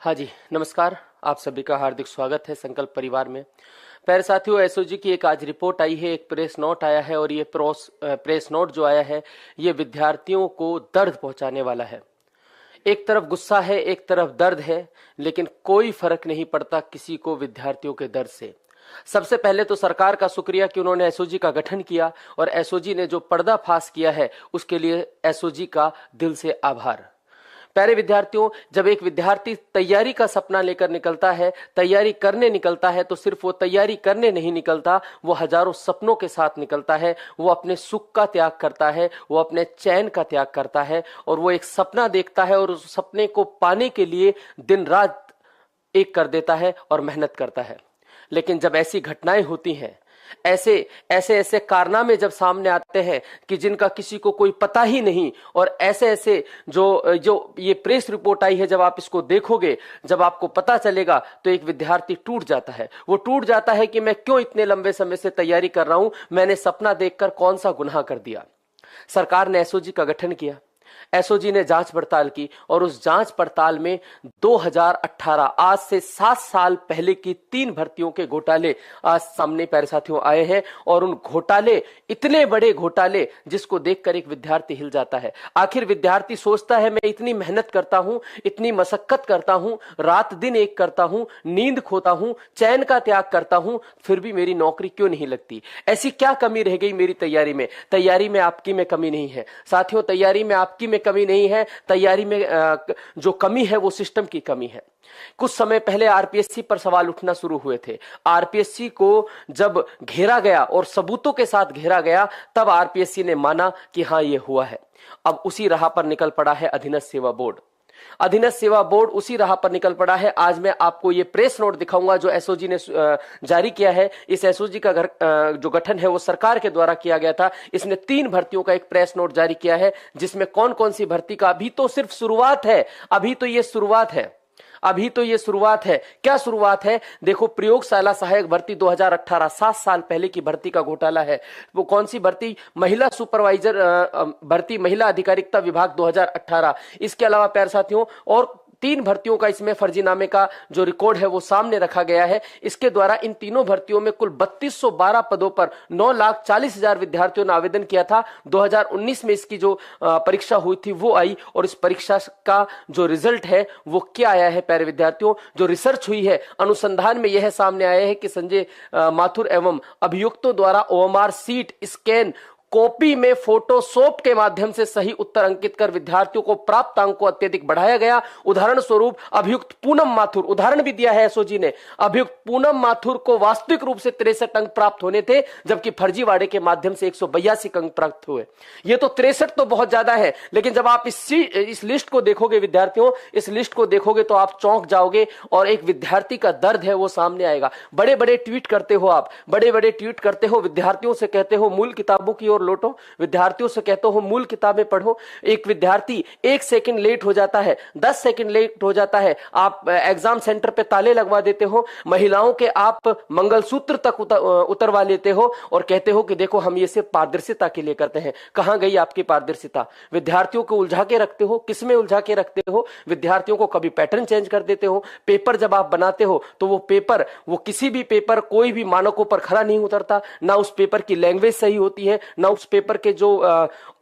हाँ जी, नमस्कार। आप सभी का हार्दिक स्वागत है संकल्प परिवार में। प्यारे साथियों, एसओजी की एक आज रिपोर्ट आई है, एक प्रेस नोट आया है और ये प्रेस नोट जो आया है ये विद्यार्थियों को दर्द पहुंचाने वाला है। एक तरफ गुस्सा है, एक तरफ दर्द है, लेकिन कोई फर्क नहीं पड़ता किसी को विद्यार्थियों के दर्द से। सबसे पहले तो सरकार का शुक्रिया कि उन्होंने एसओजी का गठन किया और एसओजी ने जो पर्दाफाश किया है उसके लिए एसओजी का दिल से आभार। प्यारे विद्यार्थियों, जब एक विद्यार्थी तैयारी का सपना लेकर निकलता है, तैयारी करने निकलता है, तो सिर्फ वो तैयारी करने नहीं निकलता, वो हजारों सपनों के साथ निकलता है। वो अपने सुख का त्याग करता है, वो अपने चैन का त्याग करता है और वो एक सपना देखता है और उस सपने को पाने के लिए दिन रात एक कर देता है और मेहनत करता है। लेकिन जब ऐसी घटनाएं होती हैं, ऐसे ऐसे ऐसे कारनामे जब सामने आते हैं कि जिनका किसी को कोई पता ही नहीं, और ऐसे ऐसे जो जो ये प्रेस रिपोर्ट आई है, जब आप इसको देखोगे, जब आपको पता चलेगा, तो एक विद्यार्थी टूट जाता है। वो टूट जाता है कि मैं क्यों इतने लंबे समय से तैयारी कर रहा हूं, मैंने सपना देखकर कौन सा गुनाह कर दिया। सरकार ने एसओजी का गठन किया, एसओजी ने जांच पड़ताल की और उस जांच पड़ताल में 2018 आज से 7 साल पहले की 3 भर्तियों के घोटाले आज सामने प्यारे साथियों आए हैं। और उन घोटाले, इतने बड़े घोटाले जिसको देखकर एक विद्यार्थी हिल जाता है। आखिर विद्यार्थी सोचता है, मैं इतनी मेहनत करता हूं, इतनी मशक्कत करता हूं, रात दिन एक करता हूं, नींद खोता हूं, चैन का त्याग करता हूं, फिर भी मेरी नौकरी क्यों नहीं लगती। ऐसी क्या कमी रह गई मेरी तैयारी में। तैयारी में आपकी में कमी नहीं है साथियों, तैयारी में आपकी में कमी नहीं है। तैयारी में जो कमी है वो सिस्टम की कमी है। कुछ समय पहले आरपीएससी पर सवाल उठना शुरू हुए थे। आरपीएससी को जब घेरा गया और सबूतों के साथ घेरा गया, तब आरपीएससी ने माना कि हां ये हुआ है। अब उसी राह पर निकल पड़ा है अधीनस्थ सेवा बोर्ड। अधीनस्थ सेवा बोर्ड उसी राह पर निकल पड़ा है। आज मैं आपको ये प्रेस नोट दिखाऊंगा जो एसओजी ने जारी किया है। इस एसओजी का जो गठन है वो सरकार के द्वारा किया गया था। इसने 3 भर्तियों का एक प्रेस नोट जारी किया है, जिसमें कौन कौन सी भर्ती का, अभी तो सिर्फ शुरुआत है, अभी तो ये शुरुआत है, अभी तो ये शुरुआत है। क्या शुरुआत है? देखो, प्रयोगशाला सहायक भर्ती 2018, 7 साल पहले की भर्ती का घोटाला है। वो कौन सी भर्ती? महिला सुपरवाइजर भर्ती, महिला अधिकारिता विभाग 2018। इसके अलावा प्यारे साथियों और 3 भर्तियों का इसमें फर्जीनामे का जो रिकॉर्ड है वो सामने रखा गया है। इसके द्वारा इन तीनों भर्तियों में कुल 3212 पदों पर 9,40,000 विद्यार्थियों ने आवेदन किया था। 2019 में इसकी जो परीक्षा हुई थी वो आई, और इस परीक्षा का जो रिजल्ट है वो क्या आया है प्यारे विद्यार्थियों? जो रिसर्च हुई है, अनुसंधान में यह सामने आया है कि संजय माथुर एवं अभियुक्तों द्वारा ओएमआर सीट स्कैन कॉपी में फोटोशॉप के माध्यम से सही उत्तर अंकित कर विद्यार्थियों को प्राप्त अंक को अत्यधिक बढ़ाया गया। उदाहरण स्वरूप अभियुक्त पूनम माथुर, उदाहरण भी दिया है एसओजी ने, अभियुक्त पूनम माथुर को वास्तविक रूप से 63 अंक प्राप्त होने थे, जबकि फर्जीवाड़े के माध्यम से 182 अंक प्राप्त हुए। ये तो 63 तो बहुत ज्यादा है, लेकिन जब आप इस लिस्ट को देखोगे विद्यार्थियों, इस लिस्ट को देखोगे तो आप चौंक जाओगे और एक विद्यार्थी का दर्द है वो सामने आएगा। बड़े बड़े ट्वीट करते हो आप, बड़े बड़े ट्वीट करते हो, विद्यार्थियों से कहते हो मूल किताबों की ओर लौटो, विद्यार्थियों से कहते हो मूल किताबें पढ़ो। एक विद्यार्थी 1 सेकंड लेट हो जाता है, 10 सेकंड लेट हो जाता है, आप एग्जाम सेंटर पे ताले लगवा देते हो, महिलाओं के आप मंगलसूत्र तक उतरवा लेते हो और कहते हो कि देखो हम ये सिर्फ पारदर्शिता के लिए करते हैं। कहां गई आपकी पारदर्शिता? विद्यार्थियों को उलझा के रखते हो। किसमें उलझा के रखते हो? विद्यार्थियों को कभी पैटर्न चेंज कर देते हो। पेपर जब आप बनाते हो तो वो पेपर, वो किसी भी पेपर कोई भी मानकों पर खरा नहीं उतरता। ना उस पेपर की लैंग्वेज सही होती है, ना उस पेपर के जो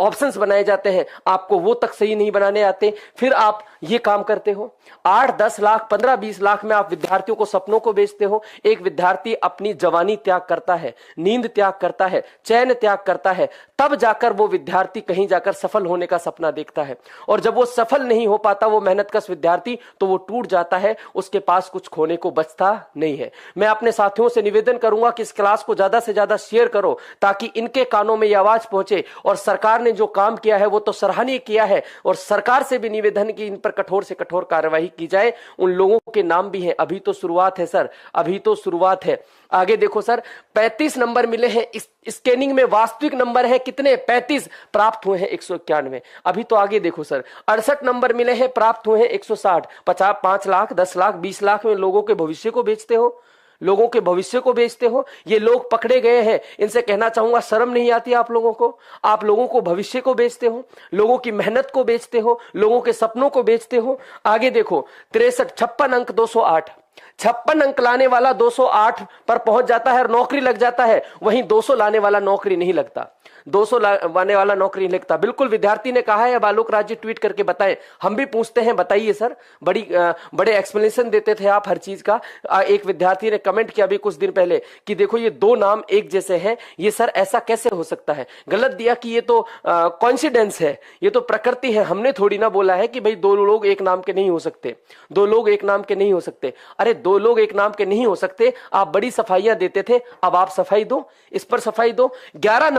ऑप्शंस बनाए जाते हैं आपको वो तक सही नहीं बनाने आते। फिर आप ये काम करते हो, 8-10 लाख 15-20 लाख में आप विद्यार्थियों को सपनों को बेचते हो। एक विद्यार्थी अपनी जवानी त्याग करता है, नींद त्याग करता है, चैन त्याग करता है, तब जाकर वो विद्यार्थी कहीं जाकर सफल होने का सपना देखता है। और जब वो सफल नहीं हो पाता, वो मेहनतकश विद्यार्थी, तो वो टूट जाता है, उसके पास कुछ खोने को बचता नहीं है। मैं अपने साथियों से निवेदन करूंगा कि इस क्लास को ज्यादा से ज्यादा शेयर करो, ताकि इनके कानों में यह आवाज पहुंचे। और सरकार ने जो काम किया है वो तो सराहनीय किया है, और सरकार से भी निवेदन कि इन पर कठोर से कठोर कार्यवाही की जाए। उन लोगों के नाम भी हैं। अभी तो शुरुआत है सर, अभी तो शुरुआत है। आगे देखो सर, 35 नंबर मिले हैं स्कैनिंग में, वास्तविक नंबर है कितने? 35, प्राप्त हुए हैं 191। अभी तो आगे देखो सर, 68 नंबर मिले हैं, प्राप्त हुए हैं 160। 50, 5 लाख 10 लाख 20 लाख में लोगों के भविष्य को बेचते हो, लोगों के भविष्य को बेचते हो। ये लोग पकड़े गए हैं, इनसे कहना चाहूंगा शर्म नहीं आती आप लोगों को? आप लोगों को भविष्य को बेचते हो, लोगों की मेहनत को बेचते हो, लोगों के सपनों को बेचते हो। आगे देखो 63 56 अंक 208, 56 अंक लाने वाला 208 पर पहुंच जाता है और नौकरी लग जाता है। वहीं 200 लाने वाला नौकरी नहीं लगता, 200 लाने वाला नौकरी नहीं लगता। बिल्कुल विद्यार्थी ने कहा है, अब आलोक राज जी ट्वीट करके बताएं। हम भी पूछते हैं, बताइए सर। बड़े एक्सप्लेनेशन देते थे आप हर चीज का। एक विद्यार्थी ने कमेंट किया अभी कुछ दिन पहले कि देखो ये दो नाम एक जैसे हैं, ये सर ऐसा कैसे हो सकता है? गलत दिया कि ये तो कॉइंसिडेंस है, ये तो प्रकृति है। हमने थोड़ी ना बोला है कि भाई दो लोग एक नाम के नहीं हो सकते, दो लोग एक नाम के नहीं हो सकते। अरे दो लोग एक नाम के नहीं हो सकते, आप बड़ी सफाइयां देते थे, अब आप सफाई दो, इस पर सफाई दो। 11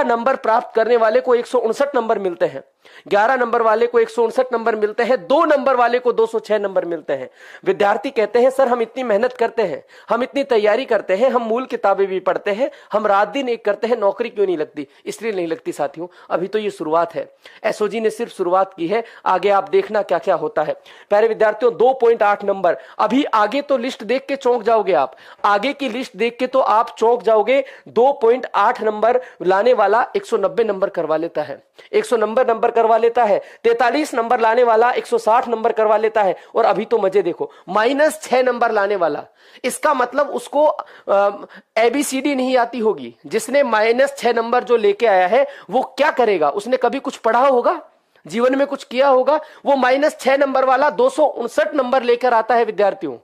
नंबर प्राप्त करने वाले को 159 नंबर मिलते हैं, 11 नंबर वाले को 159 नंबर मिलते हैं, 2 नंबर वाले को 206 नंबर मिलते हैं। विद्यार्थी कहते हैं सर हम इतनी मेहनत करते हैं, हम इतनी तैयारी करते हैं, हम मूल किताबें भी पढ़ते हैं, हम रात दिन एक करते हैं, नौकरी क्यों नहीं लगती? इसलिए नहीं लगती साथियों, अभी तो ये शुरुआत है। एसओजी ने सिर्फ शुरुआत की है, आगे आप देखना क्या क्या होता है। प्यारे विद्यार्थियों 2.8 नंबर, अभी आगे तो लिस्ट देख के चौंक जाओगे आप, आगे की लिस्ट देख के तो आप चौंक जाओगे। 2.8 नंबर लाने वाला 190 नंबर करवा लेता है, 190 नंबर करवा लेता है। 43 नंबर लाने वाला 160 नंबर करवा लेता है। और अभी तो मजे देखो, -6 नंबर लाने वाला, इसका मतलब उसको एबीसीडी नहीं आती होगी। जिसने -6 नंबर जो लेके आया है वो क्या करेगा? उसने कभी कुछ पढ़ा होगा, जीवन में कुछ किया होगा? वो -6 नंबर वाला 259 नंबर लेकर आता है विद्यार्थियों।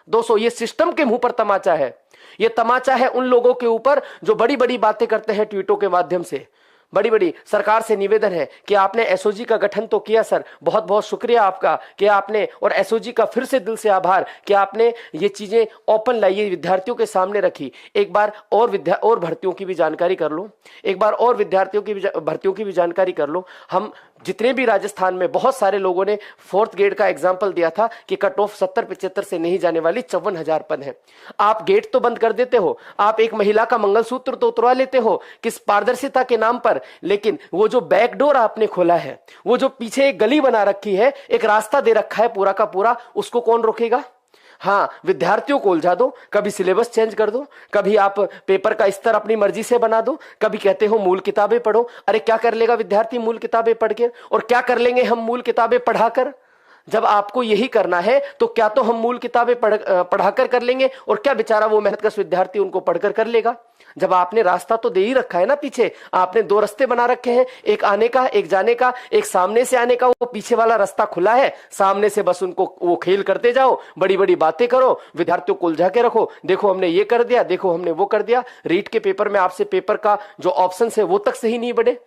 200, ये सिस्टम के मुंह पर तमाचा है, ये तमाचा है उन लोगों के ऊपर जो बड़ी बड़ी बातें करते हैं ट्वीटों के माध्यम से। बड़ी बड़ी सरकार से निवेदन है कि आपने एसओजी का गठन तो किया सर, बहुत बहुत शुक्रिया आपका कि आपने, और एसओजी का फिर से दिल से आभार कि आपने ये चीजें ओपन लाई, विद्यार्थियों के सामने रखी। एक बार और भर्तियों की भी जानकारी कर लो, एक बार और विद्यार्थियों की भी भर्तियों की भी जानकारी कर लो। हम जितने भी राजस्थान में बहुत सारे लोगों ने 4th ग्रेड का एग्जाम्पल दिया था कि कट ऑफ 70-75 से नहीं जाने वाली 54,000 पद है। आप गेट तो बंद कर देते हो, आप एक महिला का मंगलसूत्र तो उतरवा लेते हो किस पारदर्शिता के नाम पर, लेकिन वो जो बैकडोर आपने खोला है, वो जो पीछे एक गली बना रखी है, एक रास्ता दे रखा है पूरा का पूरा, उसको कौन रोकेगा? हाँ, विद्यार्थियों को उलझा दो, कभी सिलेबस चेंज कर दो, कभी आप पेपर का स्तर अपनी मर्जी से बना दो, कभी कहते हो मूल किताबें पढ़ो। अरे क्या कर लेगा विद्यार्थी मूल किताबें पढ़ के, और क्या कर लेंगे हम मूल किताबें पढ़ाकर? जब आपको यही करना है तो क्या तो हम मूल किताबें पढ़ाकर कर लेंगे, और क्या बेचारा वो मेहनतकश विद्यार्थी उनको पढ़कर कर लेगा? जब आपने रास्ता तो दे ही रखा है ना, पीछे आपने 2 रास्ते बना रखे हैं, एक आने का, एक जाने का, एक सामने से आने का, वो पीछे वाला रास्ता खुला है, सामने से बस उनको वो खेल करते जाओ, बड़ी बड़ी बातें करो, विद्यार्थियों को उलझा के रखो, देखो हमने ये कर दिया, देखो हमने वो कर दिया। रीट के पेपर में आपसे पेपर का जो ऑप्शन है वो तक सही नहीं बढ़े,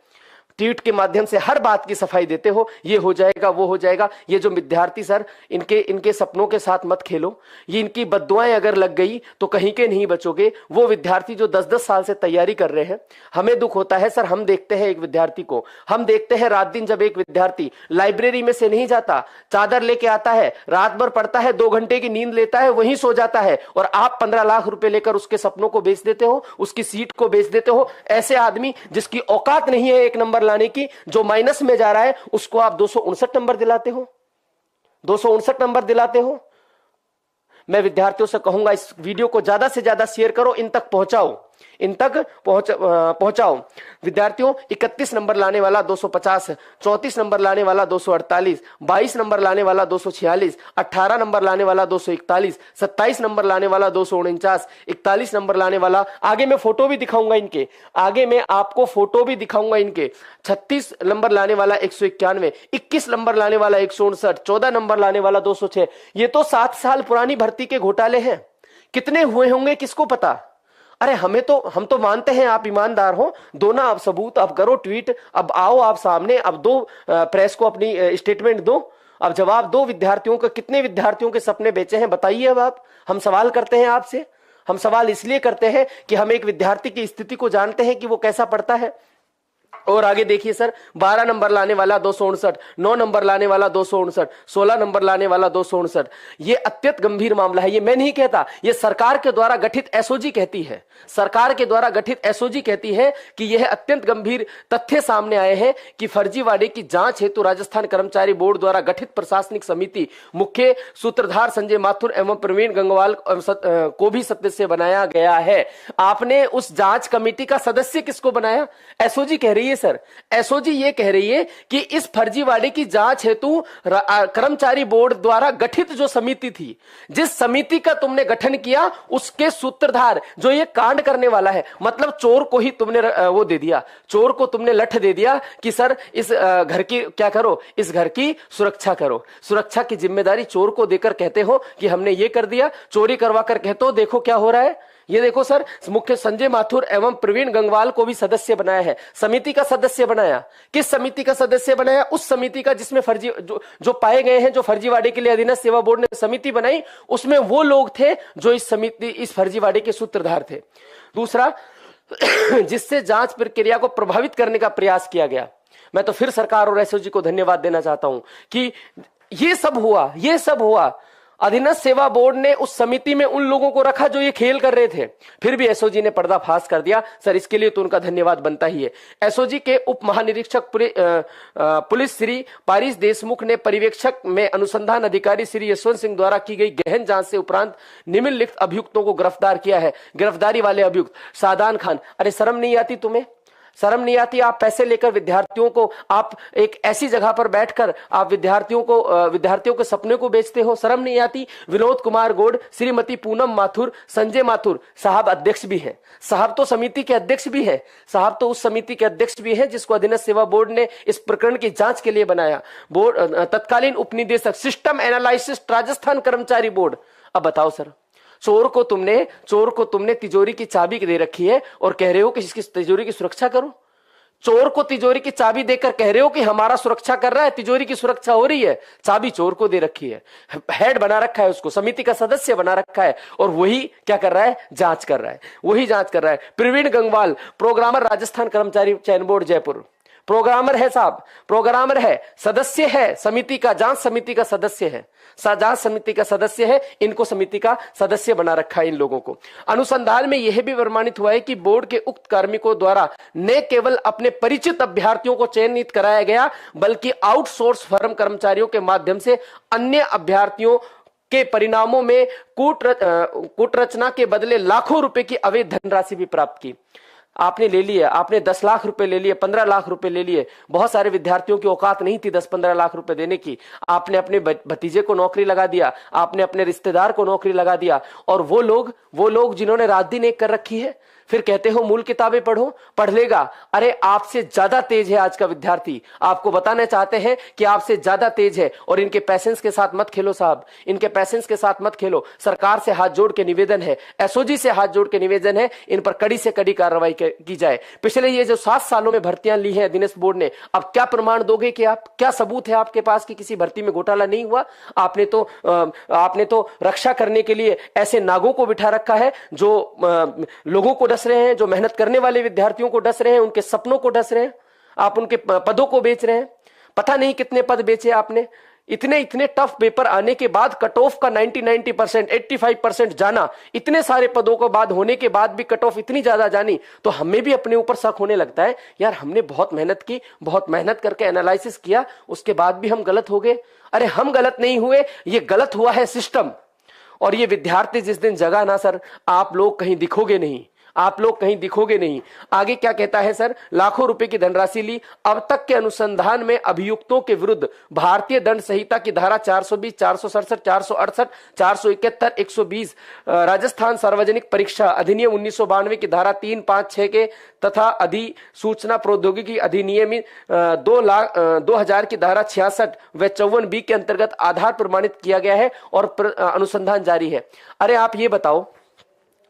ट्वीट के माध्यम से हर बात की सफाई देते हो, ये हो जाएगा वो हो जाएगा। ये जो विद्यार्थी सर, इनके सपनों के साथ मत खेलो, ये इनकी बद्दुआएं अगर लग गई तो कहीं के नहीं बचोगे। वो विद्यार्थी जो 10-10 साल से तैयारी कर रहे हैं, हमें दुख होता है सर, हम देखते हैं एक विद्यार्थी को, हम देखते हैं रात दिन जब एक विद्यार्थी लाइब्रेरी में से नहीं जाता, चादर लेके आता है, रात भर पढ़ता है, 2 घंटे की नींद लेता है, वहीं सो जाता है, और आप 15 लाख रुपए लेकर उसके सपनों को बेच देते हो, उसकी सीट को बेच देते हो। ऐसे आदमी जिसकी औकात नहीं है 1 नंबर लाने की, जो माइनस में जा रहा है, उसको आप 259 नंबर दिलाते हो, 259 नंबर दिलाते हो। मैं विद्यार्थियों से कहूंगा इस वीडियो को ज्यादा से ज्यादा शेयर करो, इन तक पहुंचाओ, इन तक पहुंचाओ। विद्यार्थियों 31 नंबर लाने वाला 250, 34 नंबर लाने वाला 248, 22 नंबर लाने वाला 246, 18 नंबर लाने वाला 241, 27 नंबर लाने वाला 249, 41 नंबर लाने वाला, आगे मैं फोटो भी दिखाऊंगा इनके, आगे मैं आपको फोटो भी दिखाऊंगा इनके, 36 नंबर लाने वाला 191, 21 नंबर लाने वाला 159, 14 नंबर लाने वाला 206। ये तो 7 साल पुरानी भर्ती के घोटाले हैं, कितने हुए होंगे किसको पता? अरे हम तो मानते हैं आप ईमानदार हो, दो ना आप सबूत, अब करो ट्वीट, अब आओ आप सामने, अब दो प्रेस को अपनी स्टेटमेंट दो, अब जवाब दो विद्यार्थियों को, कितने विद्यार्थियों के सपने बेचे हैं बताइए। अब आप, हम सवाल करते हैं आपसे, हम सवाल इसलिए करते हैं कि हम एक विद्यार्थी की स्थिति को जानते हैं कि वो कैसा पढ़ता है। और आगे देखिए सर, 12 नंबर लाने वाला 259, 9 नंबर लाने वाला 259, 16 नंबर लाने वाला 259। ये अत्यंत गंभीर मामला है। ये मैं नहीं कहता, ये सरकार के द्वारा गठित एसओजी कहती है। सरकार के द्वारा गठित एसओजी कहती है कि यह अत्यंत गंभीर तथ्य सामने आए हैं कि फर्जीवाड़े की जांच हेतु राजस्थान कर्मचारी बोर्ड द्वारा गठित प्रशासनिक समिति मुख्य सूत्रधार संजय माथुर एवं प्रवीण गंगवाल को भी सदस्य बनाया गया है। आपने उस जांच कमेटी का सदस्य किसको बनाया? एसओजी कह रही है सर, एसओजी ये कह रही है कि इस फर्जीवाड़े की जांच हेतु कर्मचारी बोर्ड द्वारा गठित जो समिति थी, जिस समिति का तुमने गठन किया, उसके सूत्रधार जो ये कांड करने वाला है, मतलब चोर को ही तुमने वो दे दिया, चोर को तुमने लठ दे दिया कि सर इस घर की क्या करो, इस घर की सुरक्षा करो। सुरक्षा की जिम्मेदारी चोर को देकर कहते हो कि हमने ये कर दिया, चोरी करवा कर कहते हो देखो क्या हो रहा है। ये देखो सर, मुख्य संजय माथुर एवं प्रवीण गंगवाल को भी सदस्य बनाया है, समिति का सदस्य बनाया। किस समिति का सदस्य बनाया? उस समिति का जिसमें फर्जी जो पाए गए हैं, जो फर्जीवाड़े के लिए अधीनस्थ सेवा बोर्ड ने समिति बनाई, उसमें वो लोग थे जो इस फर्जीवाड़े के सूत्रधार थे। दूसरा, जिससे जांच प्रक्रिया को प्रभावित करने का प्रयास किया गया। मैं तो फिर सरकार और एसओजी को धन्यवाद देना चाहता हूं कि ये सब हुआ। अधीनस्थ सेवा बोर्ड ने उस समिति में उन लोगों को रखा जो ये खेल कर रहे थे, फिर भी एसओजी ने पर्दाफाश कर दिया। सर इसके लिए तो उनका धन्यवाद बनता ही है। एसओजी के उप महानिरीक्षक पुलिस श्री पारिस देशमुख ने पर्यवेक्षक में अनुसंधान अधिकारी श्री यशवंत सिंह द्वारा की गई गहन जांच से उपरांत निम्नलिखित अभियुक्तों को गिरफ्तार किया है। गिरफ्तारी वाले अभियुक्त: सादान खान। अरे शर्म नहीं आती तुम्हें? शर्म नहीं आती? आप पैसे लेकर विद्यार्थियों को, आप एक ऐसी जगह पर बैठकर आप विद्यार्थियों के सपने को बेचते हो। शर्म नहीं आती? विनोद कुमार गौड़, श्रीमती पूनम माथुर, संजय माथुर साहब अध्यक्ष भी हैं। साहब तो समिति के अध्यक्ष भी है, साहब तो उस समिति के अध्यक्ष भी हैं जिसको अधीनस्थ सेवा बोर्ड ने इस प्रकरण की जांच के लिए बनाया। बोर्ड तत्कालीन उपनिदेशक सिस्टम एनालिसिस राजस्थान कर्मचारी बोर्ड। अब बताओ सर, चोर को तुमने तिजोरी की चाबी दे रखी है और कह रहे हो कि इसकी तिजोरी की सुरक्षा करो। चोर को तिजोरी की चाबी देकर कह रहे हो कि हमारा सुरक्षा कर रहा है, तिजोरी की सुरक्षा हो रही है। चाबी चोर को दे रखी है, हेड बना रखा है, उसको समिति का सदस्य बना रखा है, और वही क्या कर रहा है? जांच कर रहा है। प्रवीण गंगवाल, प्रोग्रामर, राजस्थान कर्मचारी चयन बोर्ड जयपुर। प्रोग्रामर है साहब, प्रोग्रामर है, सदस्य है समिति का, जांच समिति का सदस्य है, जांच समिति का सदस्य है। इनको समिति का सदस्य बना रखा है इन लोगों को। अनुसंधान में यह भी प्रमाणित हुआ है कि बोर्ड के उक्त कार्मिकों द्वारा न केवल अपने परिचित अभ्यर्थियों को चयनित कराया गया, बल्कि आउटसोर्स फर्म कर्मचारियों के माध्यम से अन्य अभ्यर्थियों के परिणामों में कूटरचना के बदले लाखों रुपए की अवैध धनराशि भी प्राप्त की। आपने ले लिया, आपने 10 लाख रुपए ले लिए, 15 लाख रुपए ले लिए। बहुत सारे विद्यार्थियों की औकात नहीं थी 10-15 लाख रुपए देने की। आपने अपने भतीजे को नौकरी लगा दिया, आपने अपने रिश्तेदार को नौकरी लगा दिया, और वो लोग जिन्होंने रात दिन एक कर रखी है, फिर कहते हो मूल किताबें पढ़ो, पढ़ लेगा। अरे आपसे ज्यादा तेज है आज का विद्यार्थी, आपको बताना चाहते हैं कि आपसे ज्यादा तेज है, और इनके पैसेंस के साथ मत खेलो साहब, इनके पैसेंस के साथ मत खेलो। सरकार से हाथ जोड़ के निवेदन है, एसओजी से हाथ जोड़ के निवेदन है, इन पर कड़ी से कड़ी कार्रवाई की जाए। पिछले ये जो 7 सालों में भर्तियां ली है अधीनस्थ बोर्ड ने, अब क्या प्रमाण दोगे कि आप, क्या सबूत है आपके पास कि किसी भर्ती में घोटाला नहीं हुआ? आपने तो रक्षा करने के लिए ऐसे नागों को बिठा रखा है जो लोगों को डस रहे हैं, जो मेहनत करने वाले विद्यार्थियों को डस रहे हैं, उनके सपनों को डस रहे हैं। आप उनके पदों को बेच रहे हैं। पता नहीं कितने पद बेचे आपने। इतने टफ पेपर आने के बाद कट ऑफ का 90% 85% जाना, इतने सारे पदों को बाद होने के बाद भी कट ऑफ इतनी ज्यादा जानी, तो हमें भी अपने ऊपर शक होने लगता है, यार हमने बहुत मेहनत की, बहुत मेहनत करके एनालिसिस किया, उसके बाद भी हम गलत हो गए। अरे हम गलत नहीं हुए, ये गलत हुआ है सिस्टम। और ये विद्यार्थी जिस दिन जगा ना सर, आप लोग कहीं दिखोगे नहीं, आगे क्या कहता है सर? लाखों रुपए की धनराशि ली। अब तक के अनुसंधान में अभियुक्तों के विरुद्ध भारतीय दंड संहिता की धारा 420, 467, 468, 471, 120, राजस्थान सार्वजनिक परीक्षा अधिनियम 1992 की धारा 3, 5, 6 के तथा अधिसूचना प्रौद्योगिकी अधिनियम 2000 की धारा 66 व 54B के अंतर्गत आधार प्रमाणित किया गया है और अनुसंधान जारी है। अरे आप ये बताओ,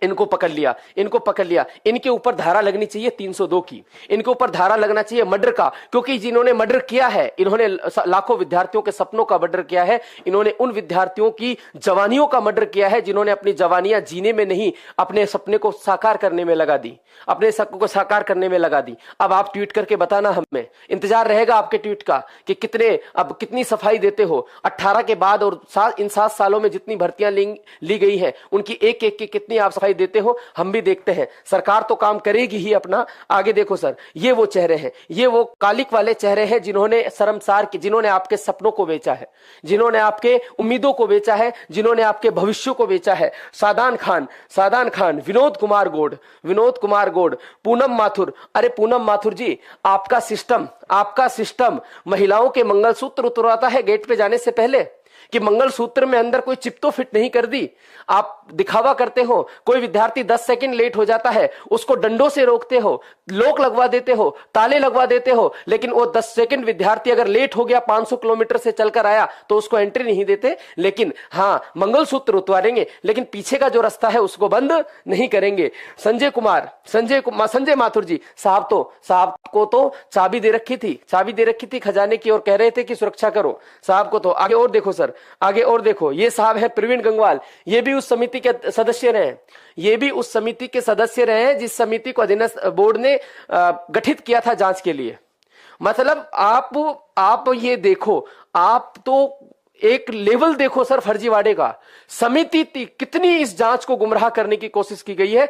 इनको पकड़ लिया, इनको पकड़ लिया। इनके ऊपर धारा लगनी चाहिए 302 की, इनके ऊपर धारा लगना चाहिए मर्डर का, क्योंकि जिन्होंने मर्डर किया है, इन्होंने लाखों विद्यार्थियों के सपनों का मर्डर किया है, इन्होंने उन विद्यार्थियों की जवानियों का मर्डर किया है जिन्होंने अपनी जवानियां जीने में नहीं, अपने सपने को साकार करने में लगा दी, अपने सपनों को साकार करने में लगा दी। अब आप ट्वीट करके बताना, हमें इंतजार रहेगा आपके ट्वीट का कि अब कितनी सफाई देते हो 18 के बाद, और इन 7 सालों में जितनी भर्तियां ली गई हैं उनकी एक एक की कितनी आप सफाई देते हो, हम भी देखते हैं। सरकार तो काम करेगी ही अपना। आगे देखो सर, ये वो चेहरे हैं, ये वो कालिक वाले चेहरे हैं जिन्होंने शर्मसार की, जिन्होंने आपके सपनों को बेचा है, जिन्होंने आपके उम्मीदों को बेचा है, जिन्होंने आपके भविष्य को बेचा है। सादान खान, विनोद कुमार गौड़, पूनम माथुर। अरे पूनम माथुर जी, आपका सिस्टम महिलाओं के मंगलसूत्र उतरवाता है गेट पे जाने से पहले, कि मंगलसूत्र में अंदर कोई चिप तो फिट नहीं कर दी। आप दिखावा करते हो, कोई विद्यार्थी 10 सेकंड लेट हो जाता है उसको डंडों से रोकते हो, लॉक लगवा देते हो, ताले लगवा देते हो, लेकिन वो 10 सेकंड विद्यार्थी अगर लेट हो गया, 500 किलोमीटर से चलकर आया, तो उसको एंट्री नहीं देते। लेकिन हां, मंगलसूत्र उतरवाएंगे, लेकिन पीछे का जो रास्ता है उसको बंद नहीं करेंगे। संजय माथुर जी साहब को तो चाबी दे रखी थी खजाने की, और कह रहे थे कि सुरक्षा करो साहब को। तो आगे और देखो सर, आगे और देखो, ये साहब है प्रवीण गंगवाल, ये भी उस समिति के सदस्य रहे, जिस समिति को अधीनस्थ बोर्ड ने गठित किया था जांच के लिए। मतलब आप ये देखो, आप तो एक लेवल देखो सर फर्जीवाड़े का। समिति कितनी इस जांच को गुमराह करने की कोशिश की गई है।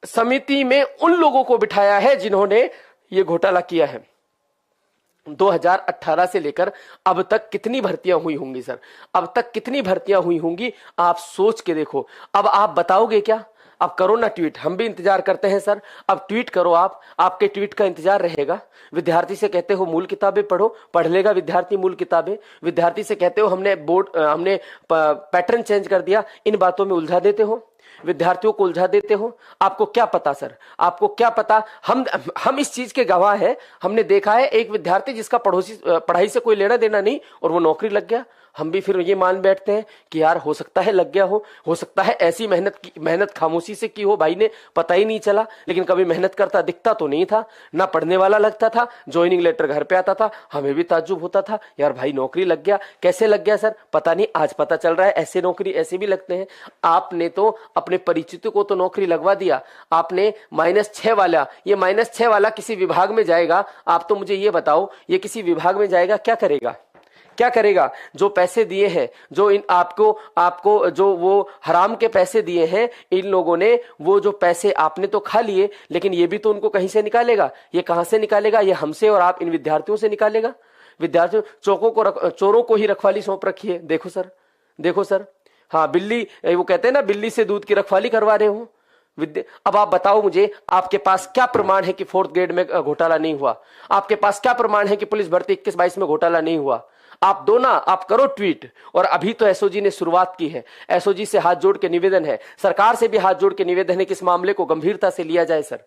समिति में उन लोगों को बिठाया है जिन्होंने ये घोटाला किया है। 2018 से लेकर अब तक कितनी भर्तियां हुई होंगी सर, अब तक कितनी भर्तियां हुई होंगी, आप सोच के देखो। अब आप बताओगे क्या? अब करो ना ट्वीट, हम भी इंतजार करते हैं सर। अब ट्वीट करो, आपके ट्वीट का इंतजार रहेगा। विद्यार्थी से कहते हो मूल किताबें पढ़ो, पढ़ लेगा विद्यार्थी मूल किताबें। विद्यार्थी से कहते हो हमने पैटर्न चेंज कर दिया, इन बातों में उलझा देते हो, विद्यार्थियों को उलझा देते हो। आपको क्या पता सर, आपको क्या पता? हम इस चीज के गवाह हैं। हमने देखा है एक विद्यार्थी जिसका पढ़ाई से कोई लेना देना नहीं, और वो नौकरी लग गया। हम भी फिर ये मान बैठते हैं कि यार हो सकता है लग गया हो सकता है ऐसी मेहनत खामोशी से की हो, भाई ने पता ही नहीं चला। लेकिन कभी मेहनत करता दिखता तो नहीं था, ना पढ़ने वाला लगता था, ज्वाइनिंग लेटर घर पे आता था, हमें भी ताज्जुब होता था, यार भाई नौकरी लग गया। कैसे लग गया सर? पता नहीं, आज पता चल रहा है ऐसे नौकरी ऐसे भी लगते हैं। आपने तो अपने परिचित को तो नौकरी लगवा दिया, आपने -6 वाला, ये -6 वाला किसी विभाग में जाएगा। आप तो मुझे ये बताओ, ये किसी विभाग में जाएगा, क्या करेगा? क्या करेगा? जो पैसे दिए हैं, जो इन आपको जो वो हराम के पैसे दिए हैं इन लोगों ने, वो जो पैसे आपने तो खा लिए, लेकिन ये भी तो उनको कहीं से निकालेगा। ये कहां से निकालेगा? ये हमसे और आप इन विद्यार्थियों से निकालेगा। विद्यार्थियों, चोरों को ही रखवाली सौंप रखी है। देखो सर, हाँ, बिल्ली, वो कहते हैं ना, बिल्ली से दूध की रखवाली करवा रहे हो। अब आप बताओ मुझे, आपके पास क्या प्रमाण है कि 4th ग्रेड में घोटाला नहीं हुआ? आपके पास क्या प्रमाण है कि पुलिस भर्ती 21-22 में घोटाला नहीं हुआ? आप दो ना, आप करो ट्वीट। और अभी तो एसओजी ने शुरुआत की है। एसओजी से हाथ जोड़ के निवेदन है, सरकार से भी हाथ जोड़ के निवेदन है कि इस मामले को गंभीरता से लिया जाए। सर,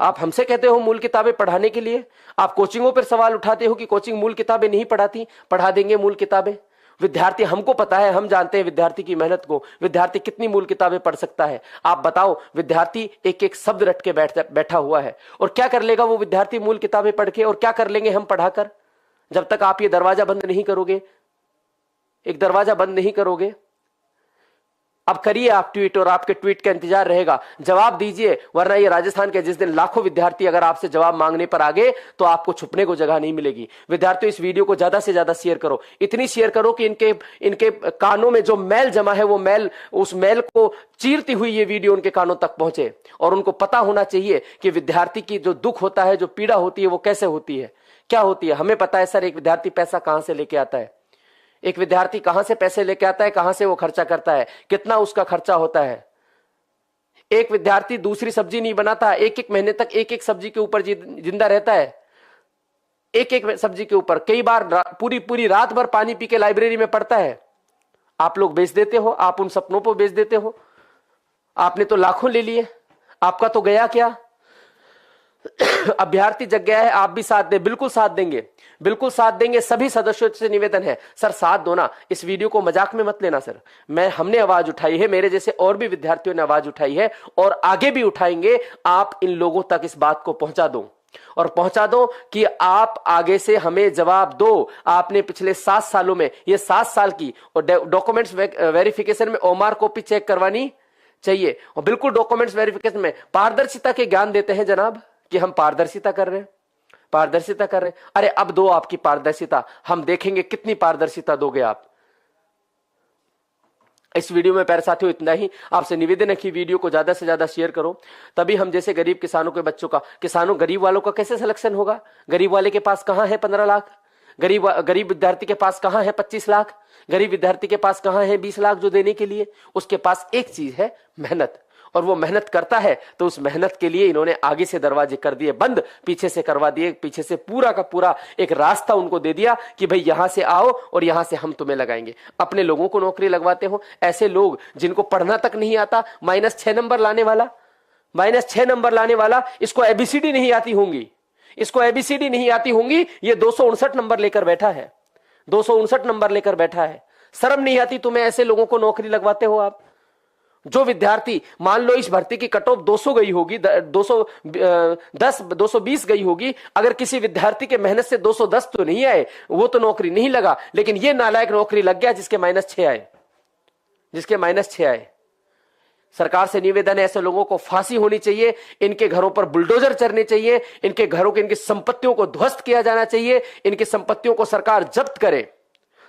आप हमसे कहते हो मूल किताबें पढ़ाने के लिए, आप कोचिंगों पर सवाल उठाते हो कि कोचिंग मूल किताबें नहीं पढ़ाती, पढ़ा देंगे मूल किताबें। विद्यार्थी, हमको पता है, हम जानते हैं विद्यार्थी की मेहनत को, विद्यार्थी कितनी मूल किताबें पढ़ सकता है। आप बताओ, विद्यार्थी एक एक शब्द रट के बैठा हुआ है, और क्या कर लेगा वो विद्यार्थी मूल किताबें पढ़ के, और क्या कर लेंगे हम पढ़ाकर? जब तक आप ये दरवाजा बंद नहीं करोगे, एक दरवाजा बंद नहीं करोगे। अब करिए आप ट्वीट, और आपके ट्वीट का इंतजार रहेगा। जवाब दीजिए, वरना ये राजस्थान के जिस दिन लाखों विद्यार्थी अगर आपसे जवाब मांगने पर आ गए, तो आपको छुपने को जगह नहीं मिलेगी। विद्यार्थियों, इस वीडियो को ज्यादा से ज्यादा शेयर करो, इतनी शेयर करो कि इनके कानों में जो मैल जमा है, वो मैल, उस मैल को चीरती हुई ये वीडियो उनके कानों तक पहुंचे, और उनको पता होना चाहिए कि विद्यार्थी की जो दुख होता है, जो पीड़ा होती है, वो कैसे होती है, क्या होती है। हमें पता है सर, एक विद्यार्थी पैसा कहां से लेके आता है, एक विद्यार्थी कहां से पैसे लेके आता है, कहां से वो खर्चा करता है, कितना उसका खर्चा होता है। एक विद्यार्थी दूसरी सब्जी नहीं बनाता, एक महीने तक एक सब्जी के ऊपर जिंदा रहता है, एक सब्जी के ऊपर। कई बार पूरी रात भर पानी पी के लाइब्रेरी में पढ़ता है। आप लोग बेच देते हो, आप उन सपनों को बेच देते हो। आपने तो लाखों ले लिए, आपका तो गया क्या? अभ्यर्थी जग गया है, आप भी साथ दें। बिल्कुल साथ देंगे, बिल्कुल साथ देंगे। सभी सदस्यों से निवेदन है, सर साथ दो ना। इस वीडियो को मजाक में मत लेना सर। हमने आवाज उठाई है, मेरे जैसे और भी विद्यार्थियों ने आवाज उठाई है और आगे भी उठाएंगे। आप इन लोगों तक इस बात को पहुंचा दो और पहुंचा दो कि आप आगे से हमें जवाब दो। आपने पिछले 7 सालों में, ये 7 साल की, और डॉक्यूमेंट्स वेरिफिकेशन में ओमार कॉपी चेक करवानी चाहिए। और बिल्कुल डॉक्यूमेंट्स वेरिफिकेशन में पारदर्शिता के ज्ञान देते हैं जनाब कि हम पारदर्शिता कर रहे हैं, पारदर्शिता कर रहे हैं। अरे अब दो आपकी पारदर्शिता, हम देखेंगे कितनी पारदर्शिता दोगे आप। इस वीडियो में प्यारे साथियों इतना ही। आपसे निवेदन है कि वीडियो को ज्यादा से ज्यादा शेयर करो, तभी हम जैसे गरीब किसानों के बच्चों का, गरीब वालों का कैसे सिलेक्शन होगा। गरीब वाले के पास कहां है 15 लाख, गरीब विद्यार्थी के पास कहां है 25 लाख, गरीब विद्यार्थी के पास कहां है 20 लाख जो देने के लिए। उसके पास एक चीज है, मेहनत, और वो मेहनत करता है तो उस मेहनत के लिए इन्होंने आगे से दरवाजे कर दिए बंद, पीछे से करवा दिए, पीछे से पूरा का पूरा एक रास्ता उनको दे दिया कि भाई यहां से आओ और यहां से हम तुम्हें लगाएंगे। अपने लोगों को नौकरी लगवाते हो। ऐसे लोग जिनको पढ़ना तक नहीं आता, -6 नंबर लाने वाला, -6 नंबर लाने वाला, इसको एबीसीडी नहीं आती होंगी, इसको एबीसीडी नहीं आती होंगी, ये 259 नंबर लेकर बैठा है, 259 नंबर लेकर बैठा है। शर्म नहीं आती तुम्हें? ऐसे लोगों को नौकरी लगवाते हो आप। जो विद्यार्थी, मान लो इस भर्ती की कट ऑफ 200 गई होगी, 220 गई होगी, अगर किसी विद्यार्थी के मेहनत से 210 तो नहीं आए, वो तो नौकरी नहीं लगा, लेकिन ये नालायक नौकरी लग गया जिसके -6 आए, जिसके -6 आए। सरकार से निवेदन है, ऐसे लोगों को फांसी होनी चाहिए, इनके घरों पर बुलडोजर चढ़ने चाहिए, इनके घरों के, इनकी संपत्तियों को ध्वस्त किया जाना चाहिए, इनकी संपत्तियों को सरकार जब्त करे,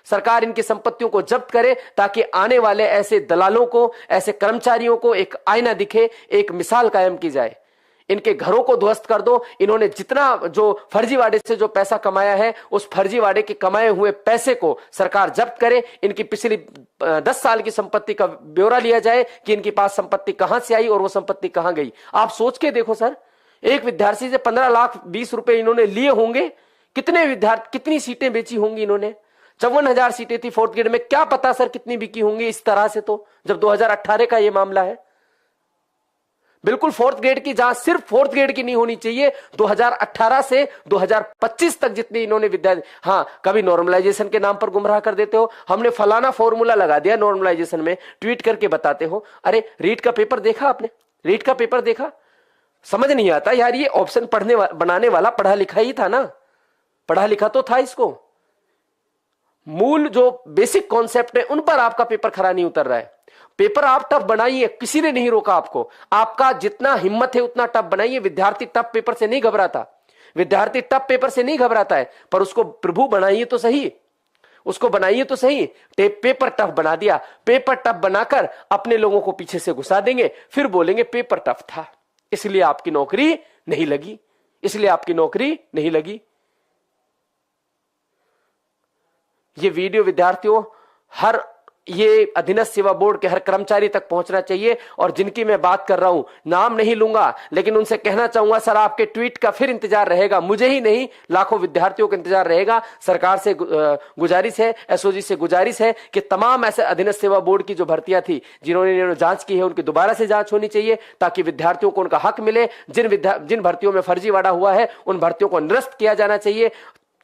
सरकार इनकी संपत्तियों को जब्त करे, ताकि आने वाले ऐसे दलालों को, ऐसे कर्मचारियों को एक आईना दिखे, एक मिसाल कायम की जाए। इनके घरों को ध्वस्त कर दो। इन्होंने जितना जो फर्जीवाड़े से जो पैसा कमाया है, उस फर्जीवाड़े के कमाए हुए पैसे को सरकार जब्त करे। इनकी पिछली 10 साल की संपत्ति का ब्यौरा लिया जाए कि इनके पास संपत्ति कहां से आई और वो संपत्ति कहां गई। आप सोच के देखो सर, एक विद्यार्थी से 15 लाख 20 रुपए इन्होंने लिए होंगे, कितने विद्यार्थी, कितनी सीटें बेची होंगी इन्होंने। 54,000 सीटें थी 4th ग्रेड में, क्या पता सर कितनी बिकी होंगी इस तरह से, तो जब 2018 का ये मामला है। बिल्कुल 4th ग्रेड की जांच सिर्फ 4th ग्रेड की नहीं होनी चाहिए, 2018 से 2025 तक जितनी इन्होंने विद्यार्थी, हाँ कभी नॉर्मलाइजेशन के नाम पर गुमराह कर देते हो, हमने फलाना फॉर्मूला लगा दिया नॉर्मलाइजेशन में, ट्वीट करके बताते हो। अरे रीट का पेपर देखा आपने? रीट का पेपर देखा? समझ नहीं आता यार, ये ऑप्शन बनाने वाला पढ़ा लिखा ही था ना, पढ़ा लिखा तो था। इसको मूल जो बेसिक कॉन्सेप्ट है उन पर आपका पेपर खरा नहीं उतर रहा है। पेपर आप टफ बनाइए, किसी ने नहीं रोका आपको, आपका जितना हिम्मत है उतना टफ बनाइए। विद्यार्थी टफ पेपर से नहीं घबराता, विद्यार्थी टफ पेपर से नहीं घबराता है, पर उसको प्रभु बनाइए तो सही, उसको बनाइए तो सही। पेपर टफ बना दिया, पेपर टफ बनाकर अपने लोगों को पीछे से घुसा देंगे, फिर बोलेंगे पेपर टफ था इसलिए आपकी नौकरी नहीं लगी, इसलिए आपकी नौकरी नहीं लगी। ये वीडियो विद्यार्थियों, हर ये अधीनस्थ सेवा बोर्ड के हर कर्मचारी तक पहुंचना चाहिए। और जिनकी मैं बात कर रहा हूं, नाम नहीं लूंगा, लेकिन उनसे कहना चाहूंगा, सर आपके ट्वीट का फिर इंतजार रहेगा, मुझे ही नहीं लाखों विद्यार्थियों का इंतजार रहेगा। सरकार से गुजारिश है, एसओजी से गुजारिश है कि तमाम ऐसे अधीनस्थ सेवा बोर्ड की जो भर्तियां थी जिन्होंने जांच की है, उनकी दोबारा से जांच होनी चाहिए, ताकि विद्यार्थियों को उनका हक मिले। जिन भर्तियों में फर्जीवाड़ा हुआ है उन भर्तियों को निरस्त किया जाना चाहिए।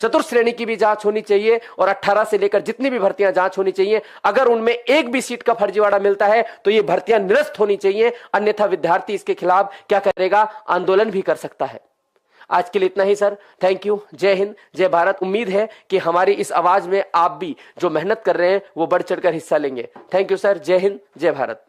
चतुर्थ श्रेणी की भी जांच होनी चाहिए और 18 से लेकर जितनी भी भर्तियां जांच होनी चाहिए। अगर उनमें एक भी सीट का फर्जीवाड़ा मिलता है तो ये भर्तियां निरस्त होनी चाहिए, अन्यथा विद्यार्थी इसके खिलाफ क्या करेगा, आंदोलन भी कर सकता है। आज के लिए इतना ही सर, थैंक यू, जय हिंद, जय भारत। उम्मीद है कि हमारी इस आवाज में आप भी जो मेहनत कर रहे हैं वो बढ़ चढ़कर हिस्सा लेंगे। थैंक यू सर, जय हिंद, जय भारत।